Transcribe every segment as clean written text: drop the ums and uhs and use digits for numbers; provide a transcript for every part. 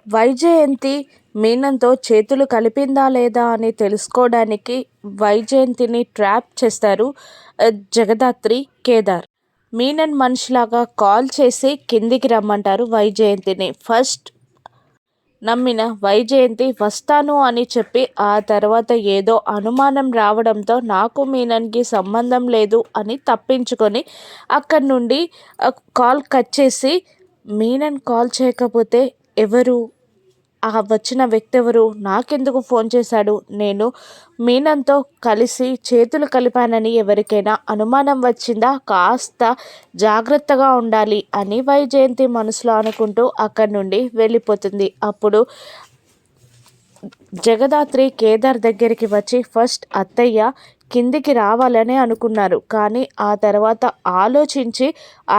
వైజయంతి మీనన్తో చేతులు కలిపిందా లేదా అని తెలుసుకోవడానికి వైజయంతిని ట్రాప్ చేస్తారు జగదాత్రి, కేదార్. మీనన్ మనిషిలాగా కాల్ చేసి కిందికి రమ్మంటారు వైజయంతిని. ఫస్ట్ నమ్మిన వైజయంతి వస్తాను అని చెప్పి ఆ తర్వాత ఏదో అనుమానం రావడంతో నాకు మీనన్కి సంబంధం లేదు అని తప్పించుకొని అక్కడి నుండి కాల్ కట్ చేసి, మీనన్ కాల్ చేయకపోతే ఎవరు, ఆ వచ్చిన వ్యక్తి ఎవరు, నాకెందుకు ఫోన్ చేశాడు, నేను మీనన్తో కలిసి చేతులు కలిపానని ఎవరికైనా అనుమానం వచ్చిందా, కాస్త జాగ్రత్తగా ఉండాలి అని వైజయంతి మనసులో అనుకుంటూ అక్కడి నుండి వెళ్ళిపోతుంది. అప్పుడు జగదాత్రి కేదార్ దగ్గరికి వచ్చి ఫస్ట్ అత్తయ్య కిందికి రావాలని అనుకున్నారు, కానీ ఆ తర్వాత ఆలోచించి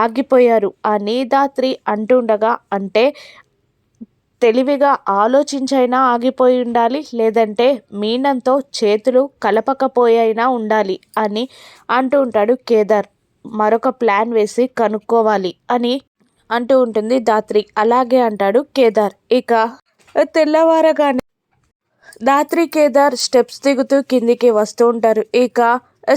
ఆగిపోయారు అని దాత్రి అంటుండగా, అంటే తెలివిగా ఆలోచించైనా ఆగిపోయి ఉండాలి, లేదంటే మీనంతో చేతులు కలపకపోయినా ఉండాలి అని అంటూ ఉంటాడు కేదార్. మరొక ప్లాన్ వేసి కనుక్కోవాలి అని అంటూ ఉంటుంది దాత్రి. అలాగే అంటాడు కేదార్. ఇక తెల్లవారగానే దాత్రి, కేదార్ స్టెప్స్ దిగుతూ కిందికి వస్తూ ఉంటారు. ఇక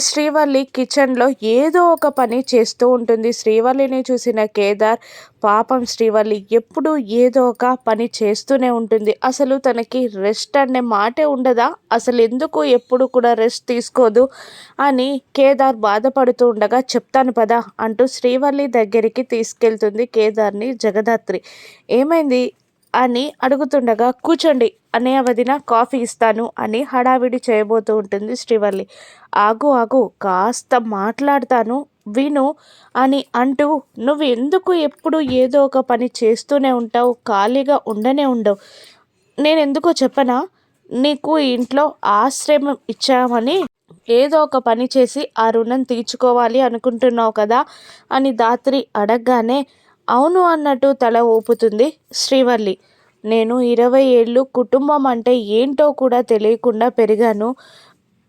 శ్రీవల్లి కిచెన్లో ఏదో ఒక పని చేస్తూ ఉంటుంది. శ్రీవల్లిని చూసిన కేదార్, పాపం శ్రీవల్లి ఎప్పుడూ ఏదో ఒక పని చేస్తూనే ఉంటుంది, అసలు తనకి రెస్ట్ అనే మాటే ఉండదా, అసలు ఎందుకు ఎప్పుడు కూడా రెస్ట్ తీసుకోదు అని కేదార్ బాధపడుతూ ఉండగా, చెప్తాను పదా అంటూ శ్రీవల్లి దగ్గరికి తీసుకెళ్తుంది కేదార్ని జగదాత్రి. ఏమైంది అని అడుగుతుండగా, కూర్చోండి అనే వదిన, కాఫీ ఇస్తాను అని హడావిడి చేయబోతూ ఉంటుంది శ్రీవల్లి. ఆగు ఆగు, కాస్త మాట్లాడతాను విను అని అంటూ, నువ్వు ఎందుకు ఎప్పుడు ఏదో ఒక పని చేస్తూనే ఉంటావు, ఖాళీగా ఉండనే ఉండవు, నేను ఎందుకో చెప్పనా, నీకు ఇంట్లో ఆశ్రమం ఇచ్చామని ఏదో ఒక పని చేసి ఆ రుణం తీర్చుకోవాలి అనుకుంటున్నావు కదా అని దాత్రి అడగగానే, అవును అన్నట్టు తల ఊపుతుంది శ్రీవల్లి. నేను 20 ఏళ్ళు కుటుంబం అంటే ఏంటో కూడా తెలియకుండా పెరిగాను,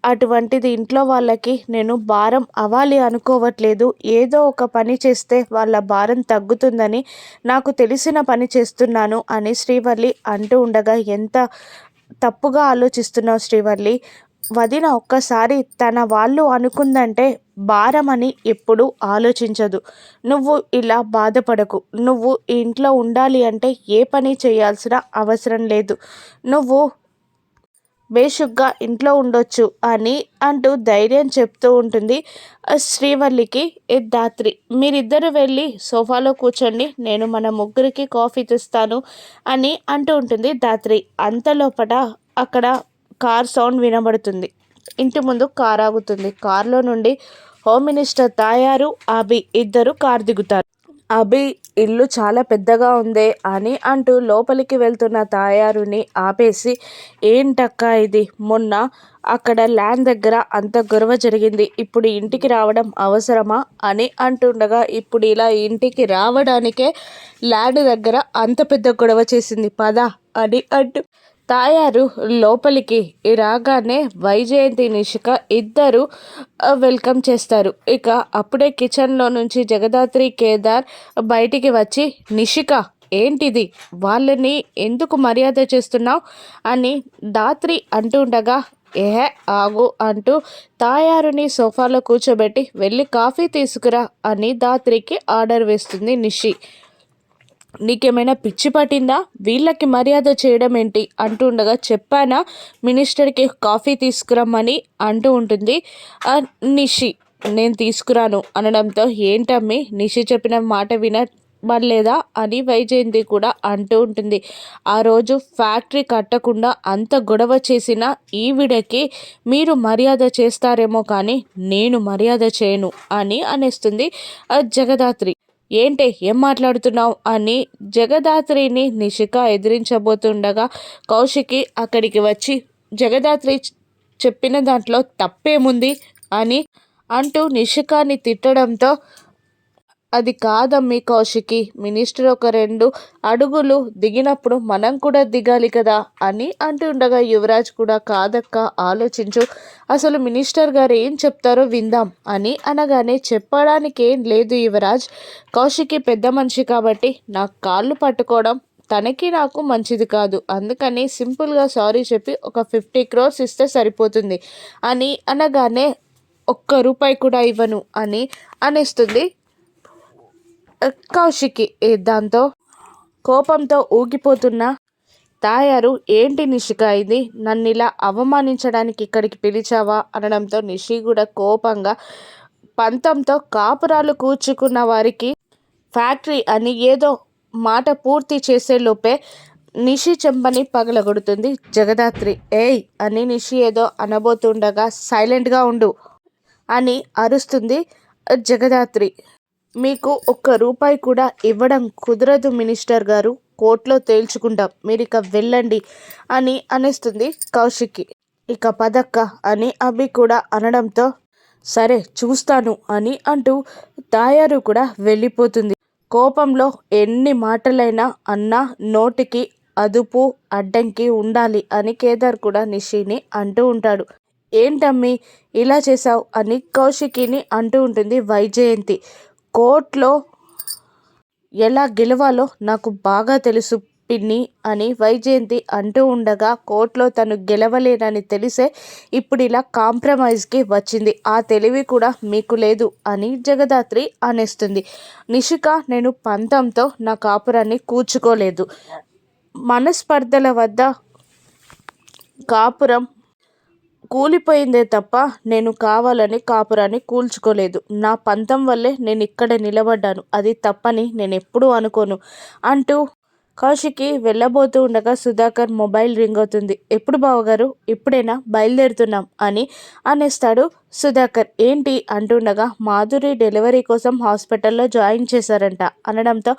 అటువంటిది ఇంట్లో వాళ్ళకి నేను భారం అవ్వాలి అనుకోవట్లేదు, ఏదో ఒక పని చేస్తే వాళ్ళ భారం తగ్గుతుందని నాకు తెలిసిన పని చేస్తున్నాను అని శ్రీవల్లి అంటూ ఉండగా, ఎంత తప్పుగా ఆలోచిస్తున్నావు శ్రీవల్లి, వదిన ఒక్కసారి తన వాళ్ళు అనుకుందంటే భారమని ఎప్పుడూ ఆలోచించదు, నువ్వు ఇలా బాధపడకు, నువ్వు ఈ ఇంట్లో ఉండాలి అంటే ఏ పని చేయాల్సిన అవసరం లేదు, నువ్వు బేషుగ్గా ఇంట్లో ఉండొచ్చు అని అంటూ ధైర్యం చెప్తూ ఉంటుంది శ్రీవల్లికి దాత్రి. మీరిద్దరు వెళ్ళి సోఫాలో కూర్చోండి, నేను మన ముగ్గురికి కాఫీ తెస్తాను అని అంటూ ఉంటుంది దాత్రి. అంతలోపట అక్కడ కార్ సౌండ్ వినబడుతుంది. ఇంటి ముందు కార్ ఆగుతుంది. కారులో నుండి హోమ్ మినిస్టర్ తాయారు, అభి ఇద్దరు కార్ దిగుతారు. అభి, ఇల్లు చాలా పెద్దగా ఉందే అని అంటూ లోపలికి వెళ్తున్న తాయారుని ఆపేసి, ఏంటక్క ఇది, మొన్న అక్కడ ల్యాండ్ దగ్గర అంత గొడవ జరిగింది, ఇప్పుడు ఇంటికి రావడం అవసరమా అని అంటుండగా, ఇప్పుడు ఇలా ఇంటికి రావడానికే ల్యాండ్ దగ్గర అంత పెద్ద గొడవ చేసింది పద అని అంటూ తాయారు లోపలికి రాగానే వైజయంతి, నిషిక ఇద్దరు వెల్కమ్ చేస్తారు. ఇక అప్పుడే కిచెన్లో నుంచి జగదాత్రి, కేదార్ బయటికి వచ్చి, నిషిక ఏంటిది, వాళ్ళని ఎందుకు మర్యాద చేస్తున్నావు అని దాత్రి అంటుండగా, ఏహే ఆగు అంటూ తాయారుని సోఫాలో కూర్చోబెట్టి వెళ్ళి కాఫీ తీసుకురా అని దాత్రికి ఆర్డర్ వేస్తుంది నిషి. నీకేమైనా పిచ్చి పట్టిందా, వీళ్ళకి మర్యాద చేయడం ఏంటి అంటుండగా, చెప్పానా మినిస్టర్కి కాఫీ తీసుకురమ్మని అంటూ ఉంటుంది నిషి. నేను తీసుకురాను అనడంతో, ఏంటమ్మి నిషి చెప్పిన మాట వినబడలేదా అని వైజయంతి కూడా అంటూ ఉంటుంది. ఆ రోజు ఫ్యాక్టరీ కట్టకుండా అంత గొడవ చేసిన ఈవిడకి మీరు మర్యాద చేస్తారేమో కానీ నేను మర్యాద చేయను అని అనేస్తుంది జగదాత్రి. ఏంటే ఏం మాట్లాడుతున్నావు అని జగదాత్రిని నిషిక ఎదిరించబోతుండగా, కౌశికి అక్కడికి వచ్చి, జగదాత్రి చెప్పిన దాంట్లో తప్పేముంది అని అంటూ నిషికాని తిట్టడంతో, అది కాదమ్మి కౌశికి, మినిస్టర్ ఒక 2 అడుగులు దిగినప్పుడు మనం కూడా దిగాలి కదా అని అంటుండగా, యువరాజ్ కూడా కాదక్క ఆలోచించు, అసలు మినిస్టర్ గారు ఏం చెప్తారో విందాం అని అనగానే, చెప్పడానికి ఏం లేదు యువరాజ్, కౌశికి పెద్ద మనిషి కాబట్టి నా కాళ్ళు పట్టుకోవడం తనకి నాకు మంచిది కాదు, అందుకని సింపుల్గా సారీ చెప్పి ఒక 50 crores ఇస్తే సరిపోతుంది అని అనగానే, ఒక్క రూపాయి కూడా ఇవ్వను అని అనేస్తుంది కౌశికి. దాంతో కోపంతో ఊగిపోతున్న తాయారు, ఏంటి నిషిక ఇది, నన్నిలా అవమానించడానికి ఇక్కడికి పిలిచావా అనడంతో నిషి కూడా కోపంగా, పంతంతో కాపురాలు కూర్చుకున్న వారికి ఫ్యాక్టరీ అని ఏదో మాట పూర్తి చేసేలోపే నిషి చెంపని పగలగొడుతుంది జగదాత్రి. ఏయ్ అని నిషి ఏదో అనబోతుండగా, సైలెంట్గా ఉండు అని అరుస్తుంది జగదాత్రి. మీకు ఒక్క రూపాయి కూడా ఇవ్వడం కుదరదు మినిస్టర్ గారు, కోర్టులో తేల్చుకుంటాం, మీరిక వెళ్ళండి అని అనేస్తుంది కౌశికి. ఇక పదక్క అని అభి కూడా అనడంతో, సరే చూస్తాను అని అంటూ తాయారు కూడా వెళ్ళిపోతుంది. కోపంలో ఎన్ని మాటలైనా అన్నా నోటికి అదుపు అడ్డంకి ఉండాలి అని కేదార్ కూడా నిషిని అంటూ ఉంటాడు. ఏంటమ్మి ఇలా చేశావు అని కౌశికిని అంటూ ఉంటుంది వైజయంతి. కోర్టులో ఎలా గెలవాలో నాకు బాగా తెలుసు పిన్ని అని వైజయంతి అంటూ ఉండగా, కోర్టులో తను గెలవలేనని తెలిసే ఇప్పుడు ఇలా కాంప్రమైజ్కి వచ్చింది, ఆ తెలివి కూడా మీకు లేదు అని జగదాత్రి అనేస్తుంది. నిషిక, నేను పంతంతో నా కాపురాన్ని కూర్చుకోలేదు, మనస్పర్ధల వద్ద కాపురం కూలిపోయిందే తప్ప నేను కావాలని కాపురాన్ని కూల్చుకోలేదు, నా పంతం వల్లే నేను ఇక్కడ నిలబడ్డాను, అది తప్పని నేను ఎప్పుడూ అనుకోను అంటూ కౌశికి వెళ్ళబోతూ ఉండగా సుధాకర్ మొబైల్ రింగ్ అవుతుంది. ఎప్పుడు బావగారు, ఇప్పుడైనా బయలుదేరుతున్నాం అని అనేస్తాడు సుధాకర్. ఏంటి అంటుండగా, మాధురి డెలివరీ కోసం హాస్పిటల్లో జాయిన్ చేశారంట అనడంతో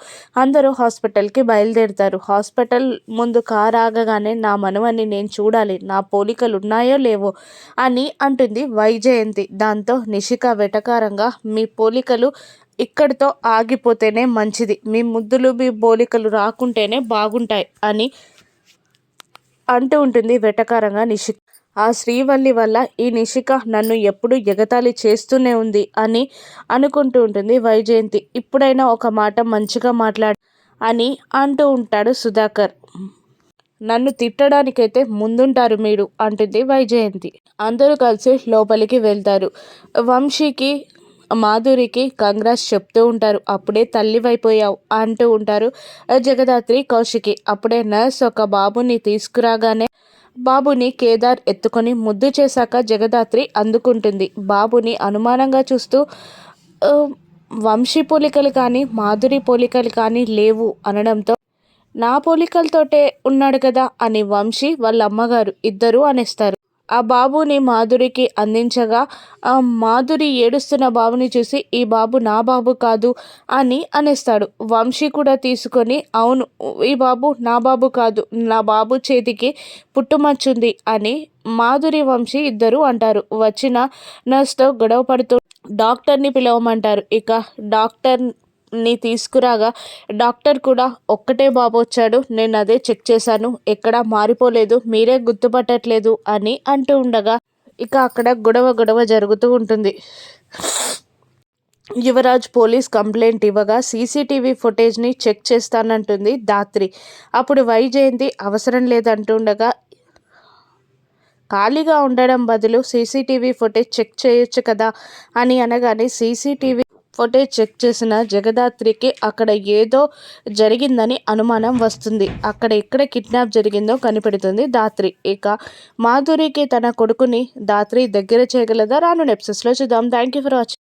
అందరూ హాస్పిటల్కి బయలుదేరుతారు. హాస్పిటల్ ముందు కారు ఆగగానే నా మనవన్ని నేను చూడాలి, నా పోలికలు ఉన్నాయో లేవో అని అంటుంది వైజయంతి. దాంతో నిషిక వెటకారంగా, మీ పోలికలు ఇక్కడితో ఆగిపోతేనే మంచిది, మీ ముద్దులు మీ పోలికలు రాకుంటేనే బాగుంటాయి అని అంటూ ఉంటుంది వెటకారంగా నిషిక. ఆ శ్రీవల్లి వల్ల ఈ నిషిక నన్ను ఎప్పుడు ఎగతాళి చేస్తూనే ఉంది అని అనుకుంటూ ఉంటుంది వైజయంతి. ఇప్పుడైనా ఒక మాట మంచిగా మాట్లాడు అని అంటూ ఉంటాడు సుధాకర్. నన్ను తిట్టడానికైతే ముందుంటారు మీరు అంటుంది వైజయంతి. అందరూ కలిసి లోపలికి వెళ్తారు. వంశీకి మాధురికి కంగ్రాట్స్ చెప్తూ ఉంటారు. అప్పుడే తల్లివైపోయావు అంటూ ఉంటారు జగదాత్రి కౌశికి. అప్పుడే నర్స్ ఒక బాబుని తీసుకురాగానే బాబుని కేదార్ ఎత్తుకొని ముద్దు చేశాక జగదాత్రి అందుకుంటుంది. బాబుని అనుమానంగా చూస్తూ, వంశీ పోలికలు కానీ మాధురి పోలికలు కానీ లేవు అనడంతో, నా పోలికలతోటే ఉన్నాడు కదా అని వంశీ వాళ్ళ అమ్మగారు ఇద్దరూ అనేస్తారు. ఆ బాబుని మాధురికి అందించగా, ఆ మాధురి ఏడుస్తున్న బాబుని చూసి, ఈ బాబు నా బాబు కాదు అని అనేస్తాడు. వంశీ కూడా తీసుకొని, అవును ఈ బాబు నా బాబు కాదు, నా బాబు చేతికి పుట్టుమచ్చుంది అని మాధురి వంశీ ఇద్దరు అంటారు. వచ్చిన నర్స్తో గొడవ పడుతూ డాక్టర్ని పిలవమంటారు. ఇక డాక్టర్ని తీసుకురాగా డాక్టర్ కూడా, ఒక్కటే బాబు వచ్చాడు, నేను అదే చెక్ చేశాను, ఎక్కడా మారిపోలేదు, మీరే గుర్తుపట్టట్లేదు అని అంటూ ఉండగా ఇక అక్కడ గొడవ జరుగుతూ ఉంటుంది. యువరాజ్ పోలీస్ కంప్లైంట్ ఇవ్వగా సీసీటీవీ ఫుటేజ్ని చెక్ చేస్తానంటుంది ధాత్రి. అప్పుడు వైజయంతి అవసరం లేదంటుండగా, ఖాళీగా ఉండడం బదులు సీసీటీవీ ఫుటేజ్ చెక్ చేయొచ్చు కదా అని అనగానే సీసీటీవీ ఫుటేజ్ చెక్ చేసిన జగదాత్రికి అక్కడ ఏదో జరిగిందని అనుమానం వస్తుంది. అక్కడ ఎక్కడ కిడ్నాప్ జరిగిందో కనిపెడుతుంది ధాత్రి. ఇక మాధురికి తన కొడుకుని ధాత్రి దగ్గర చేయగలదా? రాను ఎపిసోడ్స్లో చూద్దాం. Thank you for watching.